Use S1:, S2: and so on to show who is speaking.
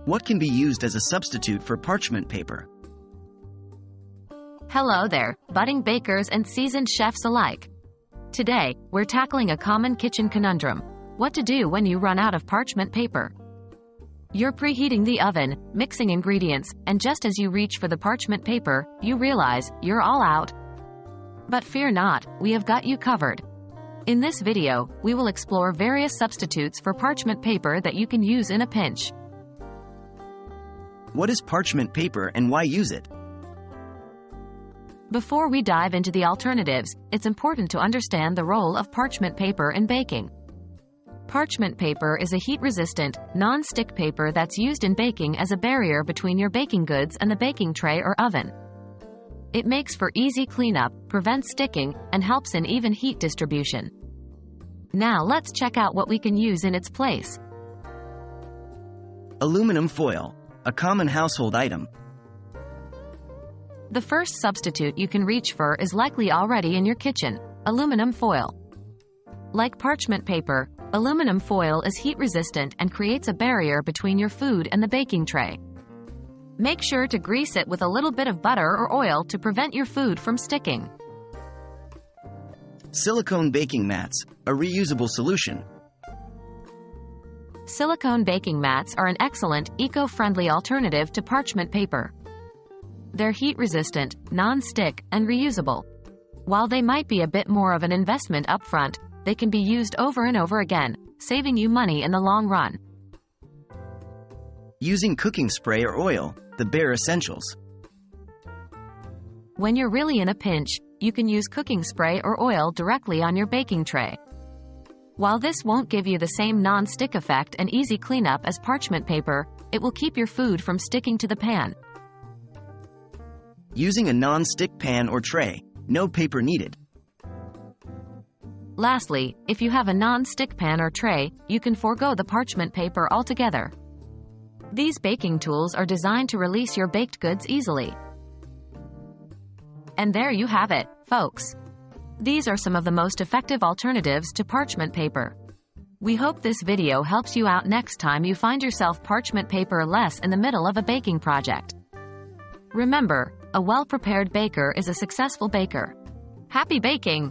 S1: What can be used as a substitute for parchment paper?
S2: Hello there, budding bakers and seasoned chefs alike. Today, we're tackling a common kitchen conundrum: what to do when you run out of parchment paper. You're preheating the oven, mixing ingredients, and just as you reach for the parchment paper, you realize you're all out. But fear not, we have got you covered. In this video, we will explore various substitutes for parchment paper that you can use in a pinch.
S1: What is parchment paper and why use it?
S2: Before we dive into the alternatives, it's important to understand the role of parchment paper in baking. Parchment paper is a heat-resistant, non-stick paper that's used in baking as a barrier between your baking goods and the baking tray or oven. It makes for easy cleanup, prevents sticking, and helps in even heat distribution. Now let's check out what we can use in its place.
S1: Aluminum foil, a common household item.
S2: The first substitute you can reach for is likely already in your kitchen: aluminum foil. Like parchment paper, aluminum foil is heat-resistant and creates a barrier between your food and the baking tray. Make sure to grease it with a little bit of butter or oil to prevent your food from sticking.
S1: Silicone baking mats, a reusable solution.
S2: Silicone baking mats are an excellent, eco-friendly alternative to parchment paper. They're heat-resistant, non-stick, and reusable. While they might be a bit more of an investment upfront, they can be used over and over again, saving you money in the long run.
S1: Using cooking spray or oil, the bare essentials.
S2: When you're really in a pinch, you can use cooking spray or oil directly on your baking tray. While this won't give you the same non-stick effect and easy cleanup as parchment paper, it will keep your food from sticking to the pan.
S1: Using a non-stick pan or tray, no paper needed.
S2: Lastly, if you have a non-stick pan or tray, you can forego the parchment paper altogether. These baking tools are designed to release your baked goods easily. And there you have it, folks. These are some of the most effective alternatives to parchment paper. We hope this video helps you out next time you find yourself parchment paper less in the middle of a baking project. Remember, a well-prepared baker is a successful baker. Happy baking!